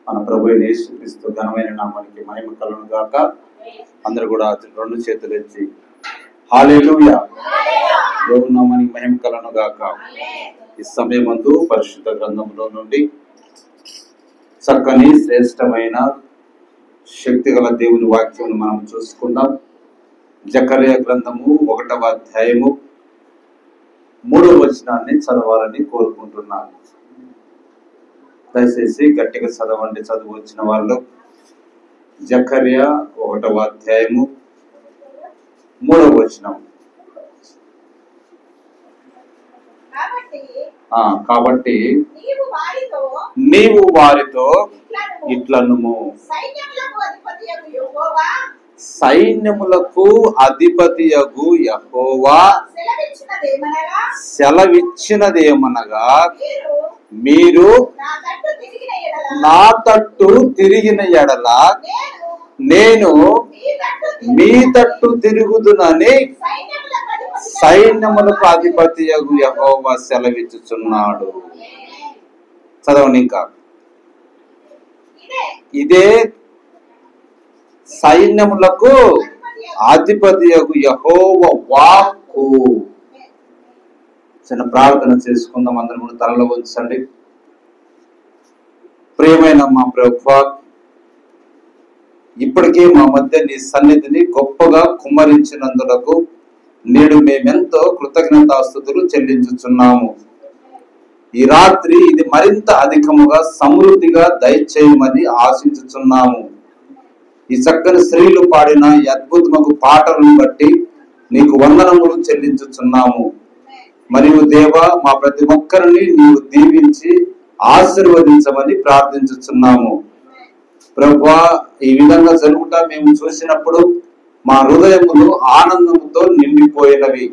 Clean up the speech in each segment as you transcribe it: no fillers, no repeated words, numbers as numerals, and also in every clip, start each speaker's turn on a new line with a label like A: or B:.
A: మన ప్రభు యేసుక్రీస్తు ఘనమైన నామానికి మహిమ కలుగును గాక. అందరూ కూడా రెండు చేతులు ఎత్తి హల్లెలూయా, దేవుని నామానికి మహిమ కలుగును గాక. ఈ సమయమందు పరిశుద్ధ గ్రంథంలో నుండి చక్కని శ్రేష్టమైన శక్తిగల దేవుని వాక్యం మనం చూసుకుందాం. జకర్యా గ్రంథము 1వ అధ్యాయము 3వ వచనాన్ని చదవాలని కోరుకుంటున్నాను. దయచేసి గట్టిగా చదవండి, చదువు వచ్చిన వాళ్ళు. జకర్యా 1వ అధ్యాయము 3వ వచనం. కాబట్టి నీవు వారితో ఇట్లనుము, సైన్యములకు అధిపతియగు యెహోవా సెలవిచ్చినదేమనగా, మీరు నా తట్టు తిరిగిన ఎడల నేను మీ తట్టు తిరుగుదునని సైన్యములకు అధిపతియగు యెహోవా సెలవిచ్చుచున్నాడు. చదవండి ఇంకా. ఇదే సైన్యములకు అధిపతియగు యెహోవా వాక్కు. చిన్న ప్రార్థన చేసుకుందాం. అందరం కూడా తలలో ఉంచండి. ప్రియమైన మా ప్రభువా, ఇప్పటికే మా మధ్య నీ సన్నిధిని గొప్పగా కుమ్మరించినందులకు నేడు మేమెంతో కృతజ్ఞతాస్తుతులు చెల్లించుచున్నాము. ఈ రాత్రి ఇది మరింత అధికముగా సమృద్ధిగా దయచేయమని ఆశించుచున్నాము. ఈ చక్కని స్త్రీలు పాడిన ఈ అద్భుతమగు పాటలను బట్టి నీకు వందనములు చెల్లించుచున్నాము. మరియు దేవా, మా ప్రతి ఒక్కరిని నీవు దీవించి ఆశీర్వదించమని ప్రార్థించుచున్నాము. ప్రభువా, ఈ విధంగా జరుగుతా మేము చూసినప్పుడు మా హృదయములు ఆనందముతో నిండిపోయినవి.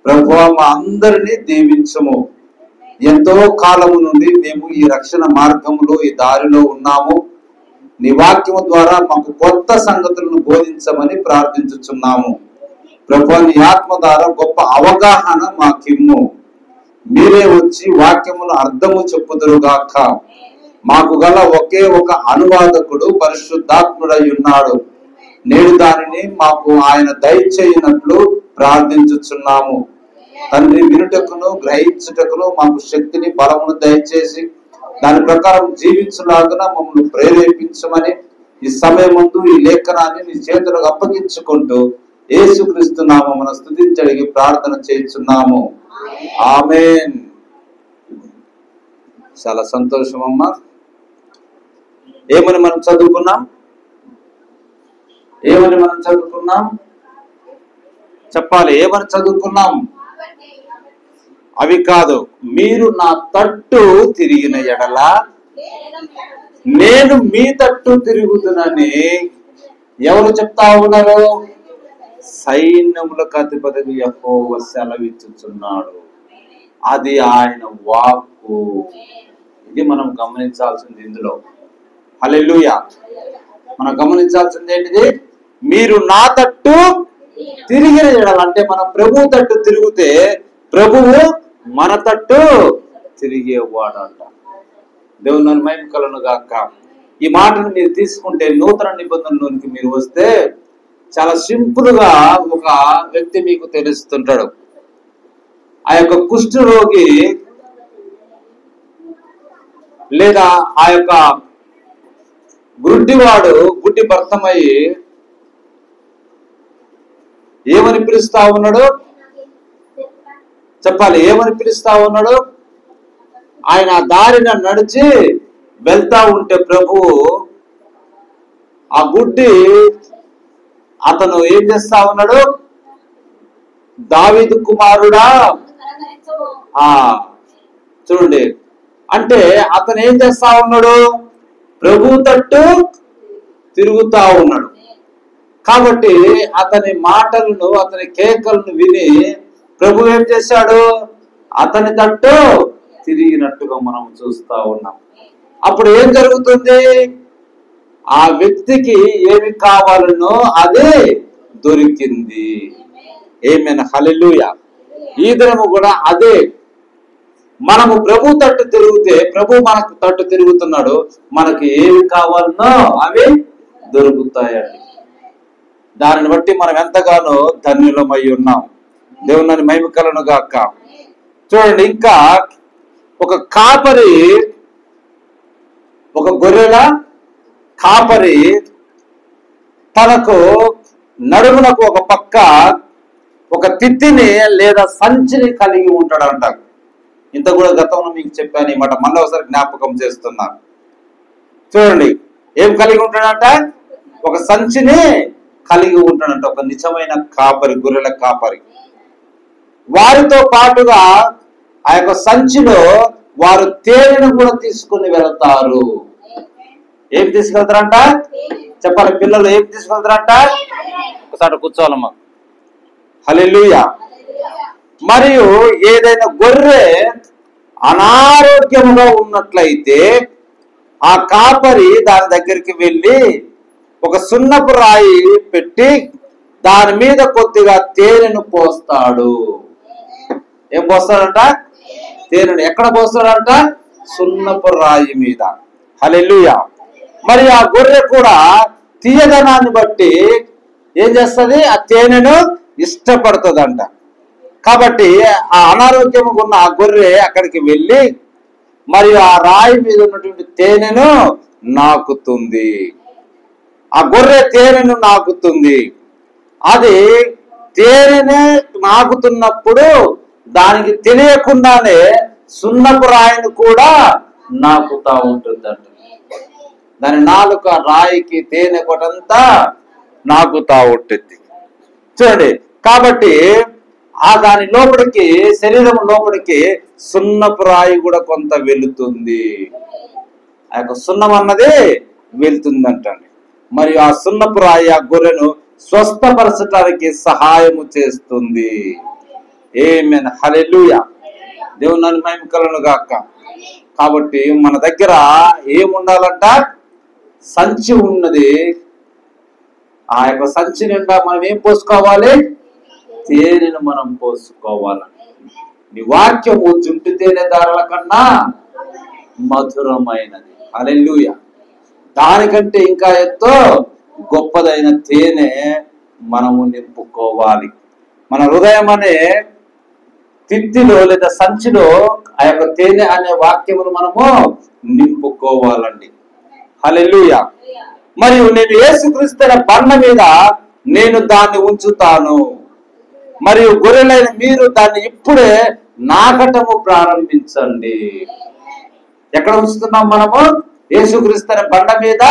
A: ప్రభువా, మా అందరినీ దీవించము. ఎంతో కాలము నుండి మేము ఈ రక్షణ మార్గములో, ఈ దారిలో ఉన్నాము. నీ వాక్యము ద్వారా మాకు కొత్త సంగతులను బోధించమని ప్రార్థించుచున్నాము. ప్రభువా, నీ ఆత్మ ద్వారా గొప్ప అవగాహన మాకిమ్ము. మీరే వచ్చి వాక్యమును అర్థము చెప్పుదురుగాక. మాకు గల ఒకే ఒక అనువాదకుడు పరిశుద్ధాత్ముడై ఉన్నాడు. నేడు దానిని మాకు ఆయన దయచేయనట్లు ప్రార్థించుచున్నాము. తండ్రి, వినుటకును గ్రహించుటకును మాకు శక్తిని బలమును దయచేసి దాని ప్రకారం జీవించులాగా మమ్మల్ని ప్రేరేపించమని ఈ సమయం ముందు ఈ లేఖనాన్ని నీ చేతులకు అప్పగించుకుంటూ యేసుక్రీస్తు నామమున స్తుతించడిగి ప్రార్థన చేస్తున్నాము. ఆమేన్. చాలా సంతోషం అమ్మా. ఏమని మనం చదువుకున్నాం? చెప్పాలి. ఏమని చదువుకున్నాం? అవి కాదు. మీరు నా తట్టు తిరిగిన ఎడల నేను మీ తట్టు తిరుగుతునని ఎవరు చెప్తా ఉన్నారు? సైన్యములకు అధిపతి యెహోవా సెలవిచ్చుచున్నాడు. అది ఆయన వాక్కు. ఇది మనం గమనించాల్సింది ఇందులో. హల్లెలూయా. మనం గమనించాల్సింది ఏంటిది? మీరు నా తట్టు తిరిగిన ఎడల, అంటే మన ప్రభు తట్టు తిరిగితే ప్రభువు మన తట్టు తిరిగేవాడంట. దేవుని మహిమ కలుగును గాక. ఈ మాటను మీరు తీసుకుంటే నూతన నిబంధనలోనికి మీరు వస్తే చాలా సింపుల్ గా ఒక వ్యక్తి మీకు తెలుస్తుంటాడు. ఆ యొక్క కుష్ఠరోగి లేదా ఆ యొక్క గుడ్డివాడు గుడ్డి భర్తమయ్యి ఏమని పిలుస్తా ఉన్నాడు? చెప్పాలి. ఏమని పిలుస్తా ఉన్నాడు? ఆయన దారిన నడిచి వెళ్తా ఉంటే ప్రభువు ఆ గుడ్డి అతను ఏం చేస్తా ఉన్నాడు? దావీదు కుమారుడా, చూడండి. అంటే అతను ఏం చేస్తా ఉన్నాడు? ప్రభు తట్టు తిరుగుతా ఉన్నాడు. కాబట్టి అతని మాటలను, అతని కేకలను విని ప్రభు ఏం చేశాడు? అతని తట్టు తిరిగినట్టుగా మనం చూస్తా ఉన్నాం. అప్పుడు ఏం జరుగుతుంది? ఆ వ్యక్తికి ఏమి కావాలనో అదే దొరికింది. ఆమేన్. హల్లెలూయా. ఈ దినము కూడా అదే మనము ప్రభు తట్టు తిరిగితే ప్రభు మనకు తట్టు తిరుగుతున్నాడు, మనకి ఏవి కావాలనో అవి దొరుకుతాయండి. దానిని బట్టి మనం ఎంతగానో ధన్యులమై ఉన్నాం. దేవుని మహిమ కలుగును గాక. చూడండి, ఇంకా ఒక కాపరి, ఒక గొర్రెల కాపరి తనకు నడుమునకు ఒక పక్క ఒక తిత్తిని లేదా సంచిని కలిగి ఉంటాడంట. ఇంత కూడా గతంలో మీకు చెప్పాను, ఈ మాట మళ్ళీ ఒకసారి జ్ఞాపకం చేస్తున్నా. చూడండి, ఏం కలిగి ఉంటాడంట? ఒక సంచిని కలిగి ఉంటాడంట. ఒక నిజమైన కాపరి, గొర్రెల కాపరి. వారితో పాటుగా ఆ యొక్క సంచిలో వారు తేనెను కూడా తీసుకుని వెళ్తారు. ఏం తీసుకెళ్తారంట? చెప్పాలి పిల్లలు, ఏం తీసుకెళ్తారంట? ఒకసారి కూర్చోవాలమ్మా. హల్లెలూయా. మరియు ఏదైనా గొర్రె అనారోగ్యముగా ఉన్నట్లయితే ఆ కాపరి దాని దగ్గరికి వెళ్ళి ఒక సున్నపు రాయి పెట్టి దాని మీద కొద్దిగా తేనెను పోస్తాడు. ఏం పోస్తాడంట? తేనెను. ఎక్కడ పోస్తాడంట? సున్నపు రాయి మీద. హల్లెలూయా. మరి ఆ గొర్రె కూడా తీయదనాన్ని బట్టి ఏం చేస్తుంది? ఆ తేనెను ఇష్టపడుతుందంట. కాబట్టి ఆ అనారోగ్యం ఉన్న ఆ గొర్రె అక్కడికి వెళ్ళి మరియు ఆ రాయి మీద ఉన్నటువంటి తేనెను నాకుతుంది. ఆ గొర్రె తేనెను నాకుతుంది. అది తేనెనే నాకుతున్నప్పుడు దానికి తెలియకుండానే సున్నపు రాయిని కూడా నాకుతా ఉంటుందంట. దాని నాలుక రాయికి తేనె కొట్టంతా నాకుతా ఉంటుంది. చూడండి, కాబట్టి ఆ దాని లోపలికి, శరీరం లోపలికి సున్నపు రాయి కూడా కొంత వెళుతుంది. ఆ యొక్క సున్నం అన్నది వెళ్తుందంటండి. మరియు ఆ సున్నపు రాయి ఆ గొర్రెను స్వస్థపరచడానికి సహాయము చేస్తుంది. ఆమేన్. హల్లెలూయా. దేవుని మహిమ కలుగును గాక. కాబట్టి మన దగ్గర ఏముండాలంట? సంచి ఉన్నది. ఆ యొక్క సంచి నిండా మనం ఏం పోసుకోవాలి? తేనెను మనం పోసుకోవాలండి. నీ వాక్యము జుంటు తేనె దారుల కన్నా మధురమైనది. హల్లెలూయా. దానికంటే ఇంకా ఎంతో గొప్పదైన తేనె మనము నింపుకోవాలి. మన హృదయం అనే తిత్తిలో లేదా సంచిలో ఆ యొక్క తేనె అనే వాక్యమును మనము నింపుకోవాలండి. హల్లెలూయా. మరియు నేను యేసుక్రీస్తు బండ మీద నేను దాన్ని ఉంచుతాను. మరియు గొర్రెలైన మీరు దాన్ని ఇప్పుడే నాకటము ప్రారంభించండి. ఎక్కడ ఉంచుతున్నాం మనము? యేసుక్రీస్తు బండ మీద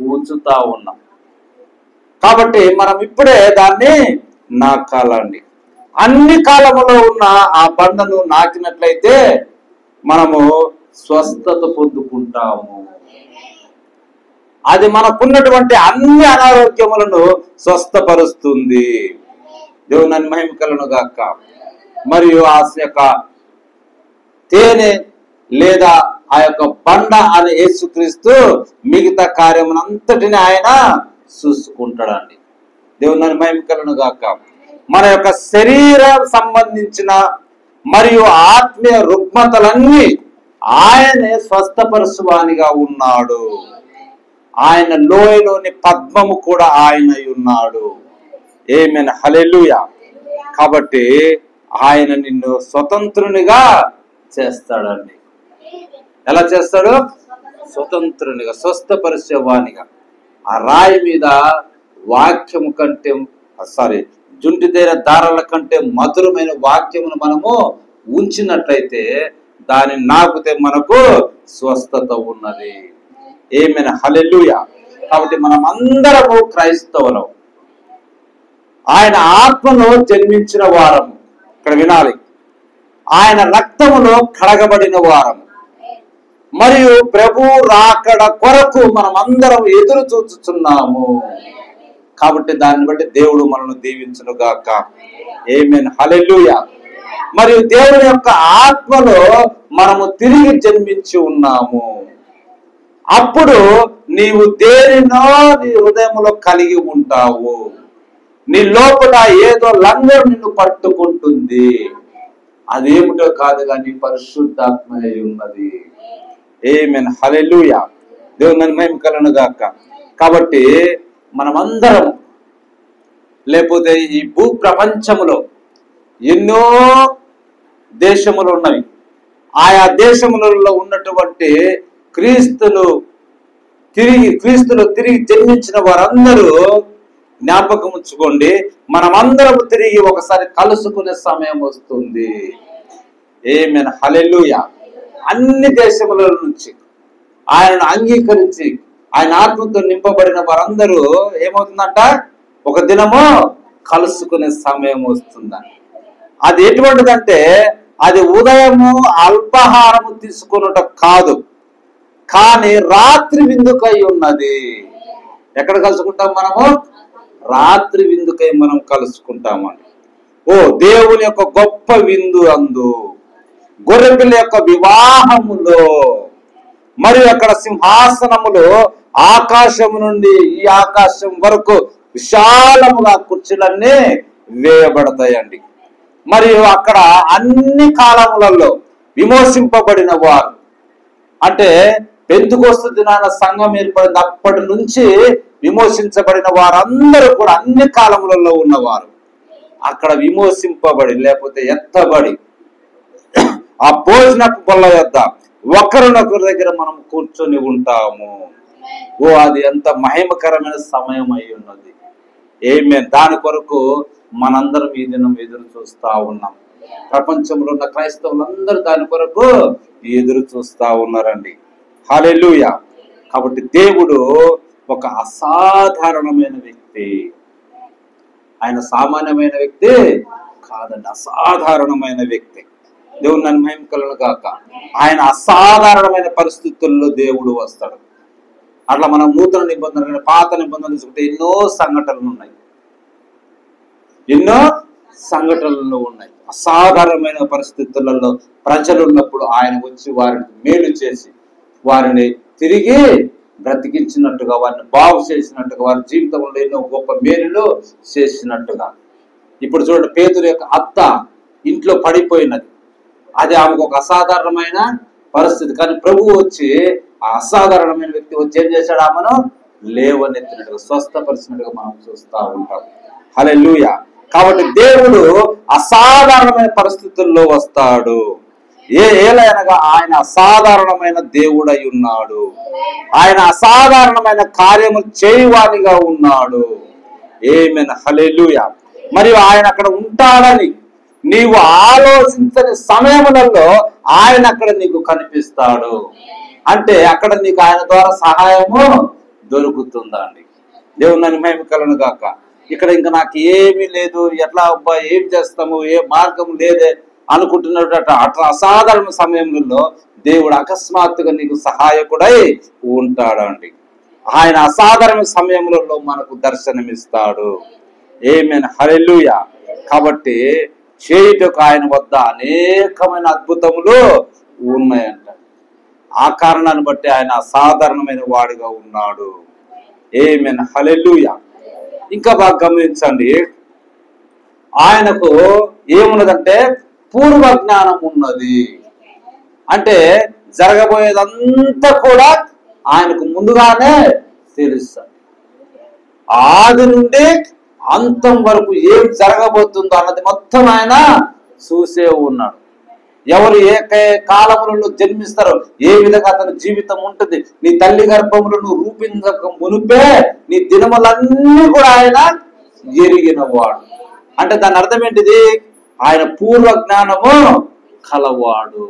A: ఉంచుతా ఉన్నాం. కాబట్టి మనం ఇప్పుడే దాన్ని నాకాలండి. అన్ని కాలములో ఉన్న ఆ బండను నాకినట్లయితే మనము స్వస్థత పొందుకుంటాము. అది మనకున్నటువంటి అన్ని అనారోగ్యములను స్వస్థపరుస్తుంది. దేవుని మహిమ కలుగును గాక. మరియు ఆ యొక్క తేనె లేదా ఆ యొక్క బండ అనే యేసుక్రీస్తు మిగతా కార్యమునంతటిని ఆయన చూసుకుంటాడండి. దేవుని మహిమ కలుగును గాక. మన యొక్క శరీరం సంబంధించిన మరియు ఆత్మీయ రుగ్మతలన్నీ ఆయనే స్వస్థపరచువానిగా ఉన్నాడు. ఆయన లోయలోని పద్మము కూడా ఆయన ఉన్నాడు. ఆమేన్. హల్లెలూయా. కాబట్టి ఆయన నిన్ను స్వతంత్రునిగా చేస్తాడండి. ఎలా చేస్తాడు? స్వతంత్రునిగా, స్వస్థపరిచేవానిగా. ఆ రాయి మీద వాక్యము కంటే జుంటి తేనె దారాల కంటే మధురమైన వాక్యమును మనము ఉంచినట్లయితే దానిని నాకుతే మనకు స్వస్థత ఉన్నది. ఆమేన్. హల్లెలూయా. కాబట్టి మనం అందరము క్రైస్తవులం. ఆయన ఆత్మలో జన్మించిన వారము. ఇక్కడ వినాలి, ఆయన రక్తములో కడగబడిన వారము. మరియు ప్రభు రాకడ కొరకు మనం అందరం ఎదురు చూస్తున్నాము. కాబట్టి దాన్ని బట్టి దేవుడు మనల్ని దీవించును గాక. ఆమేన్. హల్లెలూయా. మరియు దేవుని యొక్క ఆత్మలో మనము తిరిగి జన్మించి ఉన్నాము. అప్పుడు నీవు దేనినో నీ హృదయంలో కలిగి ఉంటావు. నీ లోపల ఏదో లంగరు నిన్ను పట్టుకుంటుంది. అదేమిటో కాదు కానీ పరిశుద్ధాత్మ అయి ఉన్నది. ఆమేన్, హల్లెలూయా. దేవుని మహిమ కలుగును గాక. కాబట్టి మనమందరం, లేకపోతే ఈ భూ ప్రపంచములో ఎన్నో దేశములు ఉన్నవి. ఆయా దేశములలో ఉన్నటువంటి క్రీస్తులు తిరిగి జన్మించిన వారందరూ జ్ఞాపకం ఉంచుకోండి, మనమందరం తిరిగి ఒకసారి కలుసుకునే సమయం వస్తుంది. ఆమేన్, హల్లెలూయా. అన్ని దేశముల నుంచి ఆయనను అంగీకరించి ఆయన ఆత్మతో నింపబడిన వారందరూ ఏమవుతుందంట, ఒక దినము కలుసుకునే సమయం వస్తుందని. అది ఎటువంటిదంటే అది ఉదయము అల్పాహారము తీసుకున్నట కాదు, కానీ రాత్రి విందుకై ఉన్నది. ఎక్కడ కలుసుకుంటాం మనము? రాత్రి విందుకై మనం కలుసుకుంటామని. దేవుని యొక్క గొప్ప విందు అందు, గొర్రెపిల్ల యొక్క వివాహములో, మరియు అక్కడ సింహాసనములో ఆకాశము నుండి ఈ ఆకాశం వరకు విశాలముగా కుర్చీలన్నీ వేయబడతాయండి. మరియు అక్కడ అన్ని కాలములలో విమోచింపబడిన వారు, అంటే పెంతెకొస్తు దినాన సంఘం ఏర్పడిన అప్పటి నుంచి విమోచించబడిన వారందరూ కూడా అన్ని కాలములలో ఉన్నవారు అక్కడ విమోచింపబడి, లేకపోతే ఎత్తబడి ఆ భోజనపు బల్ల యొద్ద ఒకరినొకరి దగ్గర మనం కూర్చొని ఉంటాము. అది ఎంత మహిమకరమైన సమయం అయి ఉన్నది. ఆమేన్. దాని కొరకు మనందరం ఈ దినం ఎదురు చూస్తా ఉన్నాం. ప్రపంచంలో ఉన్న క్రైస్తవులందరూ దాని కొరకు ఎదురు చూస్తా ఉన్నారండి. హల్లెలూయా. కాబట్టి దేవుడు ఒక అసాధారణమైన వ్యక్తి. ఆయన సామాన్యమైన వ్యక్తి కాదండి, అసాధారణమైన వ్యక్తి. దేవుని నన్ను మహిమ కలుగును గాక. ఆయన అసాధారణమైన పరిస్థితుల్లో దేవుడు వస్తాడు. అట్లా మనం నూతన నిబంధనలు, పాత నిబంధనలు చూసుకుంటే ఎన్నో సంఘటనలు ఉన్నాయి. అసాధారణమైన పరిస్థితులలో ప్రజలు ఉన్నప్పుడు ఆయన వచ్చి వారిని మేలు చేసి వారిని తిరిగి బ్రతికించినట్టుగా, వారిని బాగు చేసినట్టుగా, వారి జీవితంలో ఎన్నో గొప్ప మేలులు చేసినట్టుగా. ఇప్పుడు చూడండి, పేతురు యొక్క అత్త ఇంట్లో పడిపోయినది. అది ఆమెకు ఒక అసాధారణమైన పరిస్థితి. కానీ ప్రభువు వచ్చి, ఆ అసాధారణమైన వ్యక్తి వచ్చి ఏం చేశాడు? ఆమెను లేవనెత్తినట్టుగా, స్వస్థపరిచినట్టుగా మనం చూస్తూ ఉంటాం. హల్లెలూయా. కాబట్టి దేవుడు అసాధారణమైన పరిస్థితుల్లో వస్తాడు. ఏలైనగా ఆయన అసాధారణమైన దేవుడై ఉన్నాడు. ఆయన అసాధారణమైన కార్యము చేయువానిగా ఉన్నాడు. ఆమేన్, హల్లెలూయా. మరియు ఆయన అక్కడ ఉంటాడని నీవు ఆలోచించని సమయములలో ఆయన అక్కడ నీకు కనిపిస్తాడు. అంటే అక్కడ నీకు ఆయన ద్వారా సహాయము దొరుకుతుందండి. దేవుని నన్ను మహిమ కలుగును గాక. ఇక్కడ ఇంకా నాకు ఏమీ లేదు, ఎట్లా అబ్బా ఏం చేస్తాము, ఏ మార్గం లేదే అనుకుంటున్నట్టు అట్లా అసాధారణ సమయంలో దేవుడు అకస్మాత్తుగా నీకు సహాయకుడై ఉంటాడండి. ఆయన అసాధారణ సమయంలో మనకు దర్శనమిస్తాడు. ఆమేన్, హల్లెలూయా. కాబట్టి చేయుటకు ఆయన వద్ద అనేకమైన అద్భుతములు ఉన్నాయంట. ఆ కారణాన్ని బట్టి ఆయన అసాధారణమైన వాడిగా ఉన్నాడు. ఆమేన్, హల్లెలూయా. ఇంకా బాగా గమనించండి, ఆయనకు ఏమున్నదంటే పూర్వ జ్ఞానం ఉన్నది. అంటే జరగబోయేదంతా కూడా ఆయనకు ముందుగానే తెలుస్తుంది. ఆది నుండి అంతం వరకు ఏం జరగబోతుందో అన్నది మొత్తం ఆయన చూసే ఉన్నాడు. ఎవరు ఏ కాలములలో జన్మిస్తారో, ఏ విధంగా అతని జీవితం ఉంటుంది, నీ తల్లి గర్భములో నువ్వు రూపించక మునిపే నీ దినములన్నీ కూడా ఆయన ఎరిగిన వాడు. అంటే దాని అర్థం ఏంటిది? ఆయన పూర్వ జ్ఞానము కలవాడు.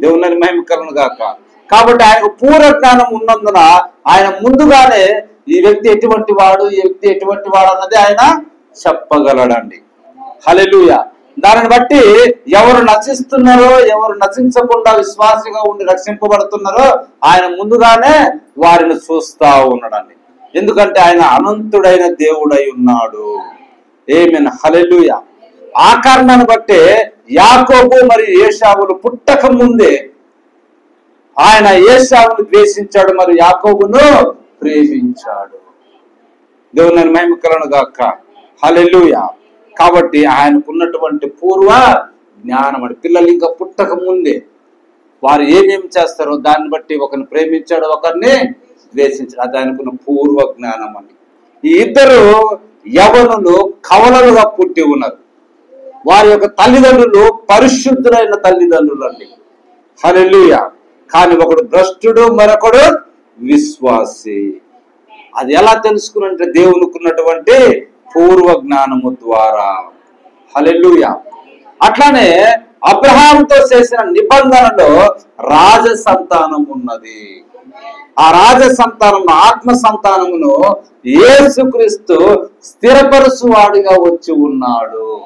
A: దేవుని మహిమ కలుగును గాక. కాబట్టి ఆయనకు పూర్వ జ్ఞానం ఉన్నందున ఆయన ముందుగానే ఈ వ్యక్తి ఎటువంటి వాడు, ఈ వ్యక్తి ఎటువంటి వాడు అన్నది ఆయన చెప్పగలడండి. హల్లెలూయా. దానిని బట్టి ఎవరు నశిస్తున్నారో, ఎవరు నశించకుండా విశ్వాసిగా ఉండి రక్షింపబడుతున్నారో ఆయన ముందుగానే వారిని చూస్తా ఉన్నాడండి. ఎందుకంటే ఆయన అనంతుడైన దేవుడై ఉన్నాడు. ఆమేన్, హల్లెలూయా. ఆ కారణాన్ని బట్టే యాకోబు మరియు ఏశావులు పుట్టక ముందే ఆయన ఏశావును ద్వేషించాడు, మరి యాకోబును ప్రేమించాడు. దేవుని మహిమ కలుగును గాక. హల్లెలూయా. కాబట్టి ఆయనకున్నటువంటి పూర్వ జ్ఞానం అని. పిల్లలు ఇంకా పుట్టక ముందే వారు ఏమేమి చేస్తారో దాన్ని బట్టి ఒకరిని ప్రేమించాడు, ఒకరిని ద్వేషించాడు. అది ఆయనకున్న పూర్వ జ్ఞానం అని. ఈ ఇద్దరు యవనులు కవలలుగా పుట్టి ఉన్నారు. వారి యొక్క తల్లిదండ్రులు పరిశుద్ధులైన తల్లిదండ్రులు అండి. హల్లెలూయా. కానీ ఒకడు భ్రష్టుడు, మరొకడు విశ్వాసి. అది ఎలా తెలుసుకున్నంటే దేవునికి ఉన్నటువంటి పూర్వ జ్ఞానము ద్వారా. హల్లెలూయా. అట్లానే అబ్రహాముతో చేసిన నిబంధనలో రాజ సంతానం ఉన్నది. ఆ రాజ సంతానం, ఆత్మ సంతానమును యేసుక్రీస్తు స్థిరపరచువాడిగా వచ్చి ఉన్నాడు.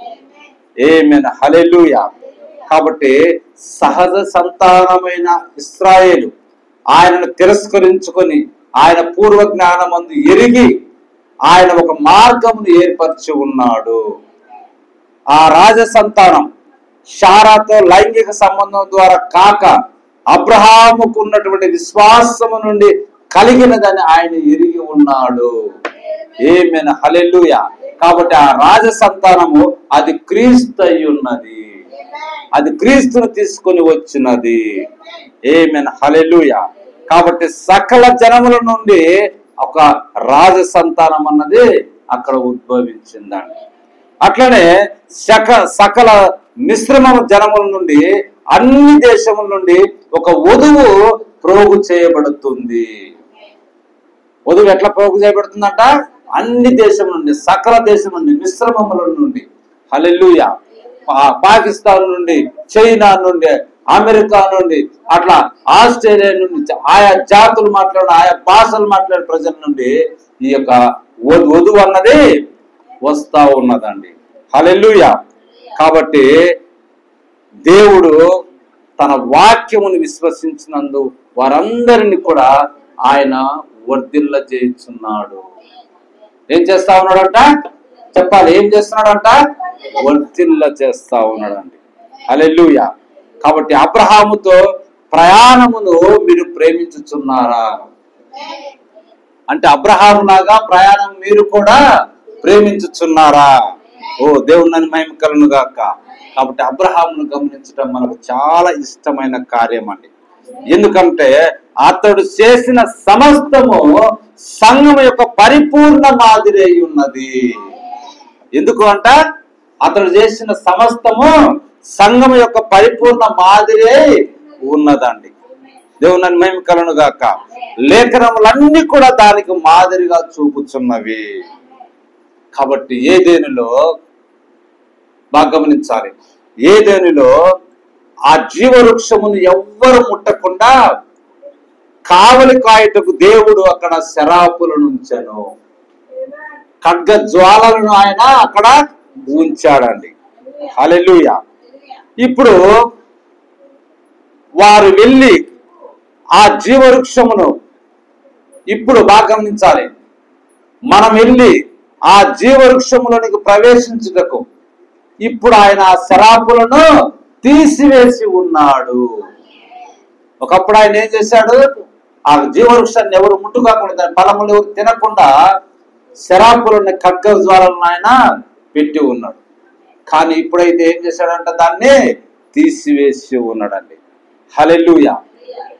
A: ఆమేన్. హల్లెలూయా. కాబట్టి సహజ సంతానమైన ఇశ్రాయేలు ఆయనను తిరస్కరించుకొని ఆయన పూర్వ జ్ఞానమందు ఎరిగి ఆయన ఒక మార్గమును ఏర్పరిచి ఉన్నాడు. ఆ రాజ సంతానం శారాతో లైంగిక సంబంధం ద్వారా కాక అబ్రహాముకు ఉన్నటువంటి విశ్వాసము నుండి కలిగినదని ఆయన ఎరిగి ఉన్నాడు. ఆమేన్. హల్లెలూయా. కాబట్టి ఆ రాజ సంతానము అది క్రీస్తు అయి ఉన్నది. అది క్రీస్తును తీసుకొని వచ్చినది. ఆమేన్. హల్లెలూయా. కాబట్టి సకల జనముల నుండి ఒక రాజ సంతానం అన్నది అక్కడ ఉద్భవించిందండి. అట్లనే సకల మిశ్రమ జనముల నుండి, అన్ని దేశముల నుండి ఒక వధువు ప్రోగు చేయబడుతుంది. వధువు ఎట్లా ప్రోగు చేయబడుతుందంట? అన్ని దేశం నుండి, సకల దేశం నుండి, మిశ్రమముల నుండి. హల్లెలూయా. పాకిస్తాన్ నుండి, చైనా నుండి, అమెరికా నుండి, అట్లా ఆస్ట్రేలియా నుండి, ఆయా జాతులు మాట్లాడే, ఆయా భాషలు మాట్లాడే ప్రజల నుండి ఈ యొక్క వధువు అన్నది వస్తా ఉన్నదండి. హల్లెలూయా. కాబట్టి దేవుడు తన వాక్యమును విశ్వసించినందు వారందరినీ కూడా ఆయన వర్ధిల్ల చేస్తున్నాడు. ఏం చేస్తా ఉన్నాడంట? చెప్పాలి. ఏం చేస్తున్నాడంట? వర్ధిల్ల చేస్తా ఉన్నాడండి. హల్లెలూయా. కాబట్టి అబ్రహాముతో ప్రయాణమును మీరు ప్రేమించుచున్నారా అంటే అబ్రహాము లాగా ప్రయాణం మీరు కూడా ప్రేమించుచున్నారా? ఓ దేవుని నన్ను మహిమ కలుగును గాక. కాబట్టి అబ్రహామును గమనించడం మనకు చాలా ఇష్టమైన కార్యం అండి. ఎందుకంటే అతడు చేసిన సమస్తము సంఘం యొక్క పరిపూర్ణ మాదిరి అయి ఉన్నది. ఎందుకు అంట? అతడు చేసిన సమస్తము సంఘం యొక్క పరిపూర్ణ మాదిరి ఉన్నదండి. దేవుని నన్ను మహిమ కలుగును గాక. లేఖనములన్నీ కూడా దానికి మాదిరిగా చూపుచున్నవి. కాబట్టి ఏదేనులో బాగా గమనించాలి. ఏదేనులో ఆ జీవవృక్షమును ఎవ్వరు ముట్టకుండా కావలి కాయటకు దేవుడు అక్కడ శరాపులను ఉంచాను. ఖడ్గ జ్వాలలను ఆయన అక్కడ ఉంచాడండి. హల్లెలూయా. ఇప్పుడు వారు వెళ్ళి ఆ జీవవృక్షమును, ఇప్పుడు బాగా గమనించాలి, మనం వెళ్ళి ఆ జీవవృక్షములోనికి ప్రవేశించుటకు ఇప్పుడు ఆయన ఆ శరాపులను తీసివేసి ఉన్నాడు. ఒకప్పుడు ఆయన ఏం చేశాడు? ఆ జీవవృక్షాన్ని ఎవరు ముట్టుకోకూడదు, ఫలములు ఎవరు తినకుండా శరాపులను, ఖడ్గ జ్వాలను ఆయన పెట్టి ఉన్నాడు. కానీ ఇప్పుడైతే ఏం చేశాడంట? దాన్ని తీసివేసి ఉన్నాడండి. హల్లెలూయా.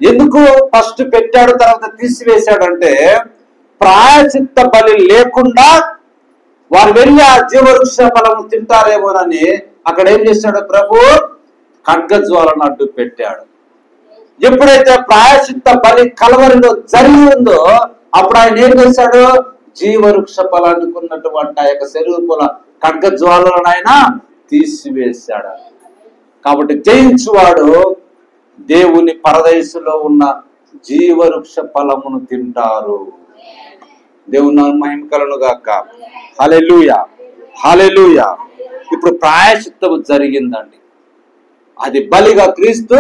A: ఎందుకు ఫస్ట్ పెట్టాడు తర్వాత తీసివేశాడంటే ప్రాయశ్చిత్త బలి లేకుండా వారు వెళ్ళి ఆ జీవవృక్ష ఫలము తింటారేమోనని అక్కడ ఏం చేశాడు? ప్రభు ఖడ్గ జ్వాలను అడ్డు పెట్టాడు. ఎప్పుడైతే ప్రాయశ్చిత్త బలి కలవరిలో జరిగి ఉందో అప్పుడు ఆయన ఏం చేశాడు? జీవవృక్ష ఫలానికి ఉన్నటువంటి ఆ యొక్క శరీరపుల ఖడ్గ జ్వాలను ఆయన తీసివేశాడు. కాబట్టి జయించువాడు దేవుని పరదేశంలో ఉన్న జీవవృక్ష ఫలమును తింటారు. దేవుని మహిమ కలుగును గాక. హల్లెలూయా. హల్లెలూయా. ఇప్పుడు ప్రాయశ్చిత్తము జరిగిందండి. అది బలిగా క్రీస్తు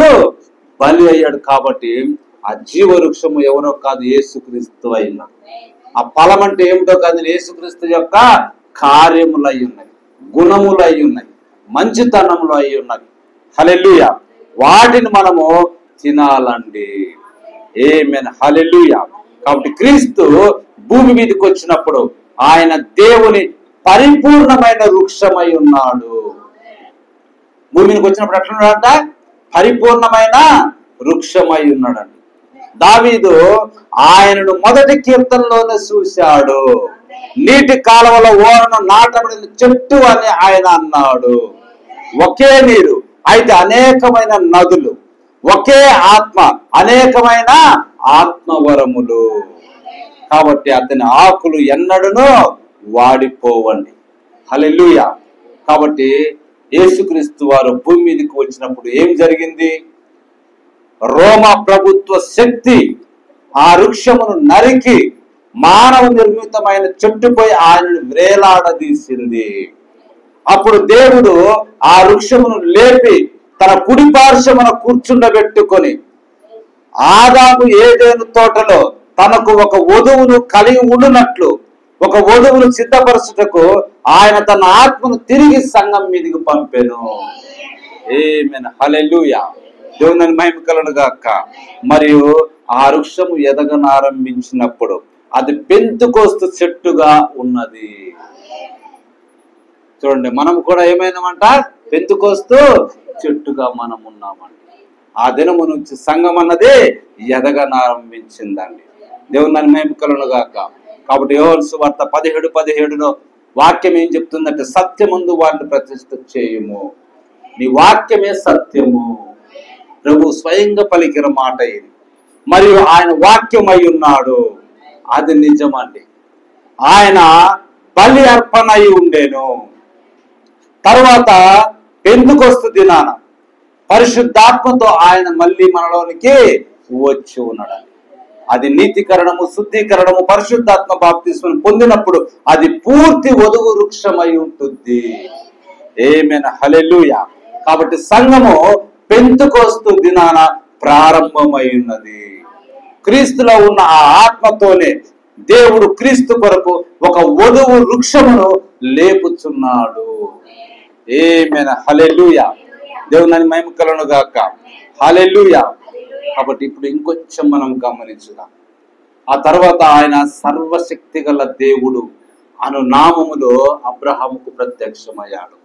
A: బలి అయ్యాడు. కాబట్టి ఆ జీవవృక్షము ఎవరో కాదు, యేసుక్రీస్తు అయినా. ఆ ఫలం అంటే ఏమిటో కాదు, యేసుక్రీస్తు యొక్క కార్యములు అయి ఉన్నాయి, గుణములు అయి ఉన్నాయి, మంచితనములు అయి ఉన్నాయి. హల్లెలూయా. వాటిని మనము తినాలండి. ఆమేన్. హల్లెలూయా. కాబట్టి క్రీస్తు భూమి మీదకి వచ్చినప్పుడు ఆయన దేవుని పరిపూర్ణమైన వృక్షమై ఉన్నాడు. భూమికి వచ్చినప్పుడు ఎట్లున్నాడంట? పరిపూర్ణమైన వృక్షమై ఉన్నాడండి. దావీదు ఆయనను మొదటి కీర్తనలోనే చూశాడు. నీటి కాలువలో ఓరను నాటబడిన చెట్టు అని ఆయన అన్నాడు. ఒకే నీరు అయితే అనేకమైన నదులు, ఒకే ఆత్మ అనేకమైన ఆత్మవరములు. కాబట్టి అతని ఆకులు ఎన్నడూనూ వాడిపోవండి. హల్లెలూయా. కాబట్టి యేసుక్రీస్తు వారు భూమి మీదకి వచ్చినప్పుడు ఏం జరిగింది? రోమా ప్రభుత్వ శక్తి ఆ వృక్షమును నరికి మానవ నిర్మితమైన చెట్టుపై ఆయనను వేలాడదీసింది. అప్పుడు దేవుడు ఆ వృక్షమును లేపి తన కుడి పార్శ్వమున కూర్చుండబెట్టుకొని ఆదాము ఏదెను తోటలో తనకు ఒక వధువును కలిగి ఉండునట్లు ఒక వధువును సిద్ధపరచుటకు ఆయన తన ఆత్మను తిరిగి సంఘం మీదకి పంపెను. ఆమేన్. హల్లెలూయా. దేవుని మహిమ కలుగును గాక. మరియు ఆ వృక్షము ఎదగనారంభించినప్పుడు అది పెంతుకోస్తు చెట్టుగా ఉన్నది. చూడండి, మనం కూడా ఏమైనామంట? పెంతుకోస్తు చెట్టుగా మనం ఉన్నామండి. ఆ దినము నుంచి సంఘం అన్నది ఎదగనారంభించిందండి. దేవుని మహిమ కలుగును గాక. కాబట్టి యోహాను సువార్త 17:17లో వాక్యం ఏం చెప్తుందంటే, సత్యమందు వారిని ప్రతిష్ఠ చేయుము, నీ వాక్యమే సత్యము. ప్రభు స్వయంగా పలికిన మాట ఇది. మరియు ఆయన వాక్యమై ఉన్నాడు, అది నిజమండి. ఆయన బలి అర్పణ అయి ఉండేను. తర్వాత పెంతుకొస్తు దినాన పరిశుద్ధాత్మతో ఆయన మళ్ళీ మనలోనికి వచ్చి ఉన్నాడు. అది నీతికరణము, శుద్ధీకరణము, పరిశుద్ధాత్మ బాప్తిస్మం పొందినప్పుడు అది పూర్తి వధువు వృక్షమై ఉంటుంది. ఆమేన్. హల్లెలూయా. కాబట్టి సంఘము పెంతుకొస్తు దినాన ప్రారంభమై ఉన్నది. క్రీస్తులో ఉన్న ఆ ఆత్మతోనే దేవుడు క్రీస్తు కొరకు ఒక వధువు వృక్షమును లేపుచున్నాడు. ఆమేన్. హల్లెలూయా. దేవుని మహిమ కలుగును గాక. హల్లెలూయా. కాబట్టి ఇప్పుడు ఇంకొంచెం మనం గమనించుదాం. ఆ తర్వాత ఆయన సర్వశక్తి గల దేవుడు అను నామములో అబ్రహాముకు ప్రత్యక్షమయ్యాడు.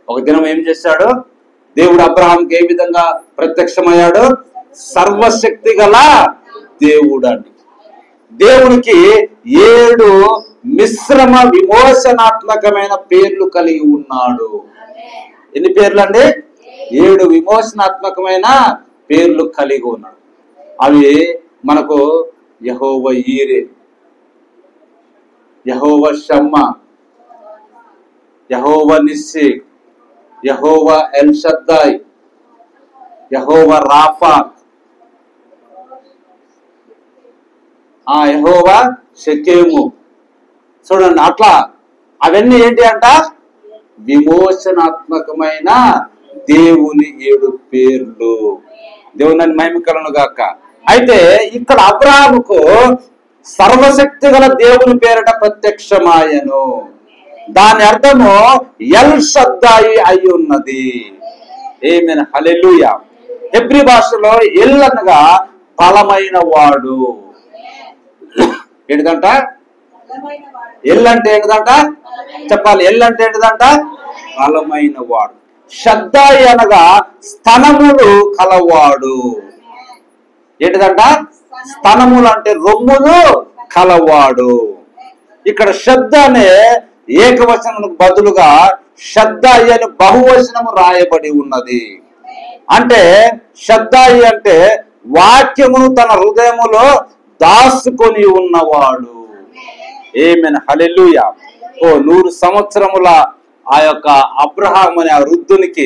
A: ఒక దినం ఏం చేశాడు? దేవుడు అబ్రహాంకి ఏ విధంగా ప్రత్యక్షమయ్యాడు? సర్వశక్తి గల దేవుడు అండి. దేవునికి 7 మిశ్రమ విమోచనాత్మకమైన పేర్లు కలిగి ఉన్నాడు. ఎన్ని పేర్లు అండి? 7 విమోచనాత్మకమైన పేర్లు కలిగి ఉన్నాడు. అవి మనకు యెహోవా ఈరే, యెహోవా షమ్మా, యెహోవా నిస్సి, యెహోవా ఎల్ షద్దాయ్, యెహోవా రాఫా, యెహోవా షెకెము. చూడండి, అట్లా అవన్నీ ఏంటి అంట? విమోచనాత్మకమైన దేవుని 7 పేర్లు. దేవుని మహిమ కలుగును గాక. అయితే ఇక్కడ అబ్రహాముకు సర్వశక్తి గల దేవుని పేరట ప్రత్యక్షమాయను. దాని అర్థము ఎల్ షద్దాయి అయి ఉన్నది. ఆమేన్. హల్లెలూయా. హెబ్రీ భాషలో ఎల్ అనగా బలమైన వాడు. ఏంటిదంట? ఎల్ అంటే ఏంటిదంట? చెప్పాలి. ఎల్ అంటే ఏంటిదంట? బలమైన వాడు. షద్దాయి అనగా స్తనములు కలవాడు. ఏంటిదంట? స్తనములు అంటే రొమ్ములు కలవాడు. ఇక్కడ శబ్ద అనే ఏకవచనములకు బదులుగా షద్దాయి అని బహువచనము రాయబడి ఉన్నది. అంటే షద్దాయి అంటే వాక్యమును తన హృదయములో దాచుకొని ఉన్నవాడు. ఆమేన్. హల్లెలూయా. 100 సంవత్సరముల ఆ యొక్క అబ్రహాం అనే ఆ వృద్ధునికి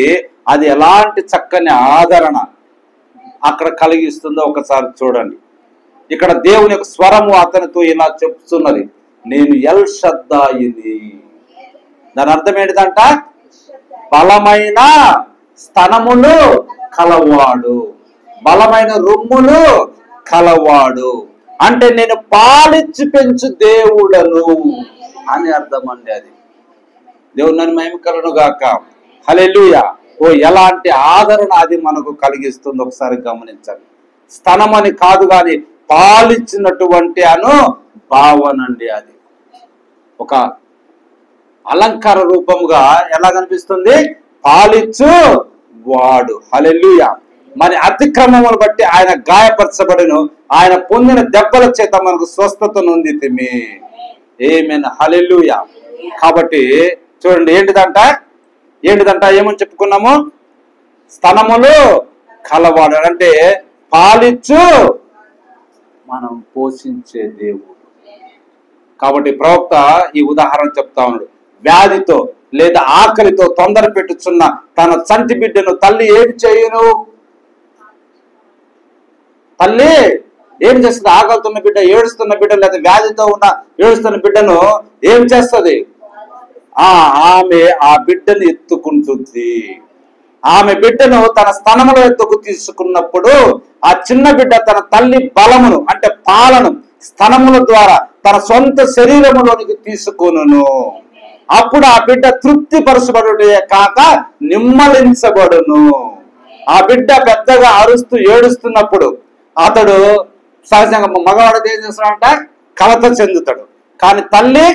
A: అది ఎలాంటి చక్కని ఆదరణ అక్కడ కలిగిస్తుందో ఒకసారి చూడండి. ఇక్కడ దేవుని యొక్క స్వరము అతనితో ఇలా చెప్తున్నది, నేను ఎల్ షద్దాయిని. దాని అర్థం ఏంటిదంట? బలమైన స్తనములు కలవాడు, బలమైన రొమ్ములు కలవాడు. అంటే నేను పాలిచ్చి పెంచు దేవుడను అని అర్థం అండి. అది దేవుని మహిమ కలుగును గాక. హల్లెలూయా. ఎలాంటి ఆదరణ అది మనకు కలిగిస్తుంది ఒకసారి గమనించండి. స్తనం అని కాదు కానీ పాలిచ్చినటువంటి అను భావనండి. అది ఒక అలంకార రూపముగా ఎలా కనిపిస్తుంది? పాలిచ్చు వాడు. హల్లెలూయా. మరి అతిక్రమములు బట్టి ఆయన గాయపరచబడెను, ఆయన పొందిన దెబ్బల చేత మనకు స్వస్థత నొందితిమి. ఆమేన్. హల్లెలూయా. కాబట్టి చూడండి, ఏంటిదంట ఏమని చెప్పుకున్నాము? స్తనములు కలవాడు అంటే పాలిచ్చు మనం పోషించే దేవుడు. కాబట్టి ప్రవక్త ఈ ఉదాహరణ చెప్తా ఉన్నాడు. వ్యాధితో లేదా ఆకలితో తొందర పెట్టుచున్న తన చంటి బిడ్డను తల్లి ఏం చేయును? తల్లి ఏం చేస్తుంది? ఆకలితున్న బిడ్డ, ఏడుస్తున్న బిడ్డ, లేదా వ్యాధితో ఉన్న ఏడుస్తున్న బిడ్డను ఏం చేస్తుంది? ఆమె ఆ బిడ్డను ఎత్తుకుంటుంది. ఆమె బిడ్డను తన స్తనముల ఎత్తుకు తీసుకున్నప్పుడు ఆ చిన్న బిడ్డ తన తల్లి బలమును అంటే పాలను స్తనముల ద్వారా తన సొంత శరీరములోనికి తీసుకొనును. అప్పుడు ఆ బిడ్డ తృప్తిపరచబడుటే కాక నిమ్మలించబడును. ఆ బిడ్డ పెద్దగా అరుస్తూ ఏడుస్తున్నప్పుడు అతడు సహజంగా మగవాడు ఏం చేస్తాడంట? కలత చెందుతాడు. కానీ తల్లి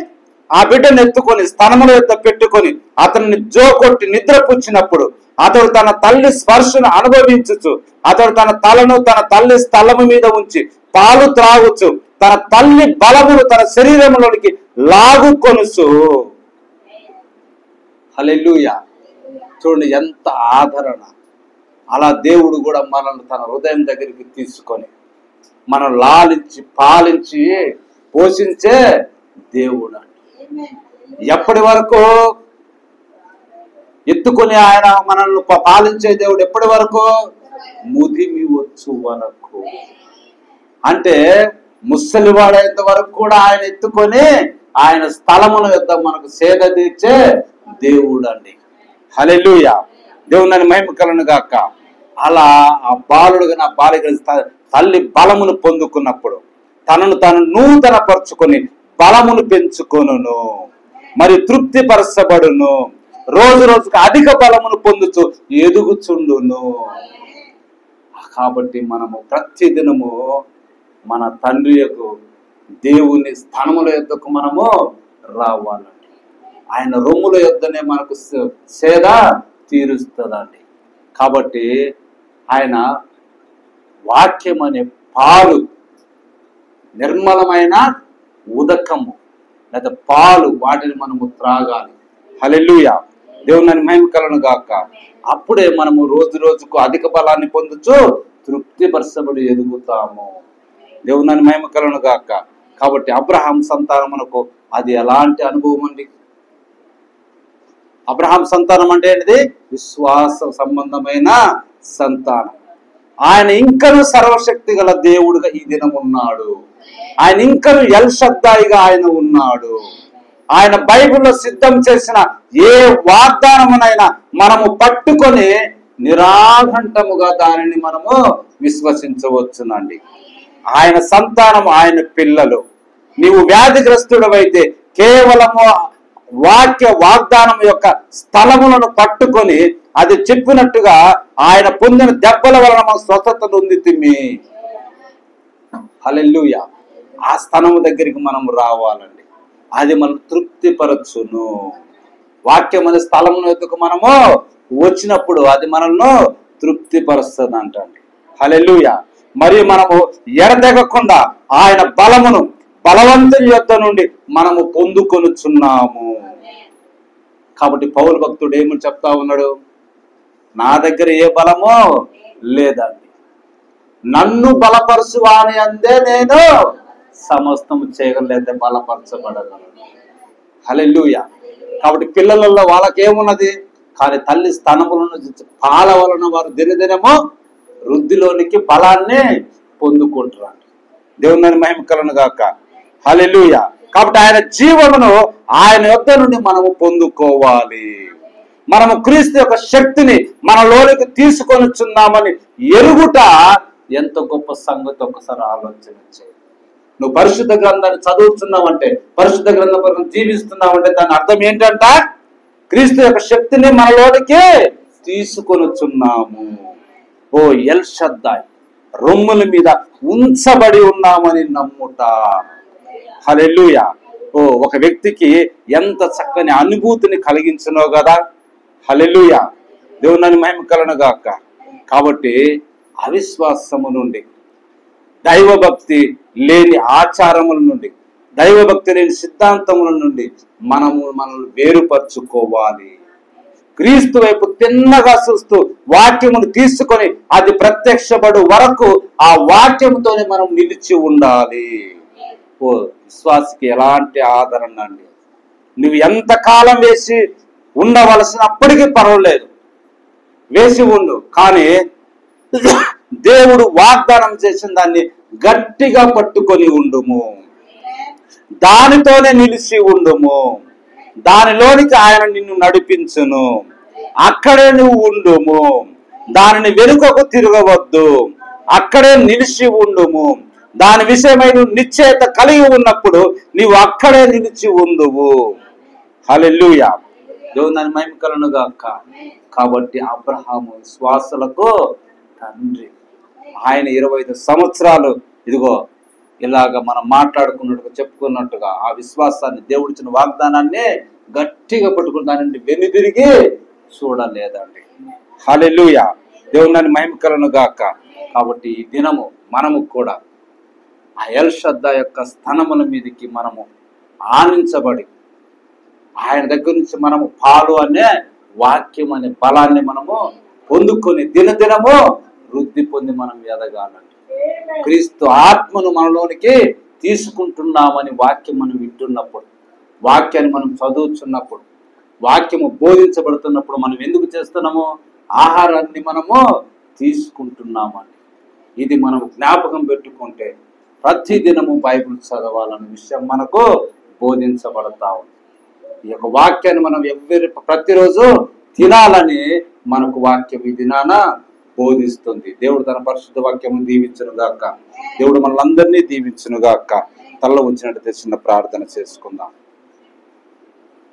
A: ఆ బిడ్డను ఎత్తుకొని స్తనముల ఎత్త పెట్టుకొని అతన్ని జోకొట్టి నిద్రపుచ్చినప్పుడు అతడు తన తల్లి స్పర్శను అనుభవించుచు, అతడు తన తలను తన తల్లి స్థలము మీద ఉంచి పాలు త్రాగుచు తన తల్లి బలమును తన శరీరంలోనికి లాగుకొనుచు. హల్లెలూయా. చూడండి ఎంత ఆదరణ. అలా దేవుడు కూడా మనల్ని తన హృదయం దగ్గరికి తీసుకొని మనం లాలించి పాలించి పోషించే దేవుడు. ఎప్పటి వరకు ఎత్తుకొని ఆయన మనల్ని పాలించే దేవుడు? ఎప్పటి వరకు? ముదిమి వచ్చు వరకు. అంటే ముసలివాడైనంత వరకు కూడా ఆయన ఎత్తుకొని ఆయన స్థలముల యొద్ద మనకు సేద తీర్చే దేవుడు అండి. హల్లెలూయా. దేవుని మహిమ కలుగును గాక. అలా ఆ బాలుడుగా నా బాలిక తల్లి బలమును పొందుకున్నప్పుడు తనను తాను నూతన పరుచుకొని బలమును పెంచుకొనును, మరి తృప్తిపరచబడును, రోజు రోజుకు అధిక బలమును పొందుతూ ఎదుగుచుండును. కాబట్టి మనము ప్రతిదినము మన తండ్రి యొక్క దేవుని స్థానముల యొద్దకు మనము రావాలండి. ఆయన రొమ్ముల యొద్దనే మనకు సేద తీరుస్తుందండి. కాబట్టి ఆయన వాక్యం అనే పాలు, నిర్మలమైన ఉదకము లేదా పాలు, వాటిని మనము త్రాగాలి. హల్లెలూయా. దేవుని మహిమ కలుగును గాక. అప్పుడే మనము రోజు రోజుకు అధిక బలాన్ని పొందుచు తృప్తిపరచబడి ఎదుగుతాము. దేవుని మహిమ కలుగును గాక. కాబట్టి అబ్రహాం సంతానమునకు అది ఎలాంటి అనుభవం అండి? అబ్రహాం సంతానం అంటే ఏంటిది? విశ్వాస సంబంధమైన సంతానం. ఆయన ఇంకను సర్వశక్తి గల దేవుడుగా ఈ దినం ఉన్నాడు. ఆయన ఇంకను ఎల్ షద్దాయిగా ఆయన ఉన్నాడు. ఆయన బైబిల్లో సిద్ధం చేసిన ఏ వాగ్దానమునైనా మనము పట్టుకొని నిరాఘంటముగా దానిని మనము విశ్వసించవచ్చునండి. ఆయన సంతానం, ఆయన పిల్లలు. నీవు వ్యాధిగ్రస్తుడవైతే కేవలము వాక్య వాగ్దానం యొక్క స్థలములను పట్టుకొని అది చెప్పినట్టుగా ఆయన పొందిన దెబ్బల వలన మనం స్వస్థత నొందితిమి. హల్లెలూయా. ఆ స్థలము దగ్గరికి మనం రావాలండి. అది మనం తృప్తిపరచును. వాక్యం అనే స్థలమును ఎత్తుకు మనము వచ్చినప్పుడు అది మనల్ని తృప్తిపరుస్తుంది అంటండి. హల్లెలూయా. మరియు మనము ఎడతెగకుండా ఆయన బలమును బలవంతుని యొద్ద నుండి మనము పొందుకొనుచున్నాము. కాబట్టి పౌలు భక్తుడు ఏమని చెప్తా ఉన్నాడు? నా దగ్గర ఏ బలమో లేదండి, నన్ను బలపరచు వాని అందే నేను సమస్తము చేయగలేదే బలపరచబడగలను. హల్లెలూయా. కాబట్టి పిల్లలలో వాళ్ళకేమున్నది? కానీ తల్లి స్తనములను పాల వలన వారు దినదినము వృద్ధిలోనికి బలాన్ని పొందుకుంటారు. దేవుని మహిమ కలుగును గాక. హల్లెలూయా. కాబట్టి ఆయన జీవమును ఆయన యొద్ద నుండి మనము పొందుకోవాలి. మనము క్రీస్తు యొక్క శక్తిని మనలోనికి తీసుకొనిచున్నామని ఎరుగుట ఎంత గొప్ప సంగతి ఒకసారి ఆలోచన చేయి. నువ్వు పరిశుద్ధ గ్రంథాన్ని చదువుతున్నావంటే, పరిశుద్ధ గ్రంథం ప్రకారం జీవిస్తున్నావంటే దాని అర్థం ఏంటంట? క్రీస్తు యొక్క శక్తిని మనలోనికి తీసుకొనిచున్నాము. ఓ ఎల్ షద్దాయ్, రొమ్ముల మీద ఉంచబడి ఉన్నామని నమ్ముట. హల్లెలూయా. ఓ ఒక వ్యక్తికి ఎంత చక్కని అనుభూతిని కలిగించునో కదా. హల్లెలూయా, దేవుని మహిమ కలుగును గాక. కాబట్టి అవిశ్వాసము నుండి, దైవభక్తి లేని ఆచారముల నుండి, దైవభక్తి లేని సిద్ధాంతముల నుండి మనల్ని వేరుపరుచుకోవాలి. క్రీస్తు వైపు తిన్నగా చూస్తూ వాక్యమును తీసుకొని అది ప్రత్యక్షపడు వరకు ఆ వాక్యముతోనే మనం నిలిచి ఉండాలి. ఓ విశ్వాసికి ఎలాంటి ఆదరణ అండి. నువ్వు ఎంతకాలం వేసి ఉండవలసినప్పటికీ పర్వాలేదు, వేసి ఉండు. కానీ దేవుడు వాగ్దానం చేసిన దాన్ని గట్టిగా పట్టుకొని ఉండుము, దానితోనే నిలిచి ఉండుము. దానిలోనికి ఆయన నిన్ను నడిపించును, అక్కడే నువ్వు ఉండుము. దానిని వెనుకకు తిరగవద్దు, అక్కడే నిలిచి ఉండుము. దాని విషయమై నువ్వు నిశ్చయత కలిగి ఉన్నప్పుడు నీవు అక్కడే నిలిచి ఉండువు. హల్లెలూయా, దేవుని మహిమ కలుగును గాక. కాబట్టి అబ్రహాము విశ్వాసులకు తండ్రి. ఆయన 25 సంవత్సరాలు ఇదిగో ఇలాగ మనం మాట్లాడుకున్నట్టుగా చెప్పుకున్నట్టుగా ఆ విశ్వాసాన్ని, దేవుడిచ్చిన వాగ్దానాన్ని గట్టిగా పట్టుకుని దాని నుండి వెనుదిరిగి చూడలేదండి. హల్లెలూయా, దేవుని మహిమ కలుగును గాక. కాబట్టి ఈ దినము మనము కూడా ఆ ఎల్షద్దా యొక్క స్థనముల మీదకి మనము ఆనించబడి ఆయన దగ్గర నుంచి మనము పాలు అనే వాక్యం అనే బలాన్ని మనము పొందుకొని దినదినము వృద్ధి పొంది మనం ఎదగాలండి. క్రీస్తు ఆత్మను మనలోనికి తీసుకుంటున్నామని వాక్యం మనం వింటున్నప్పుడు, వాక్యాన్ని మనం చదువుతున్నప్పుడు, వాక్యము బోధించబడుతున్నప్పుడు మనం ఎందుకు చేస్తున్నాము? ఆహారాన్ని మనము తీసుకుంటున్నామని. ఇది మనం జ్ఞాపకం పెట్టుకుంటే ప్రతి దినము బైబిల్ చదవాలనే విషయం మనకు బోధించబడతా ఉంది. ఈ యొక్క వాక్యాన్ని మనం ప్రతిరోజు తినాలని మనకు వాక్యం ఈ దినాన బోధిస్తుంది. దేవుడు తన పరిశుద్ధ వాక్యము దీవించును గాక. దేవుడు మనలందరినీ దీవించును గాక. తలలో వచ్చినట్టు చిన్న ప్రార్థన చేసుకుందాం.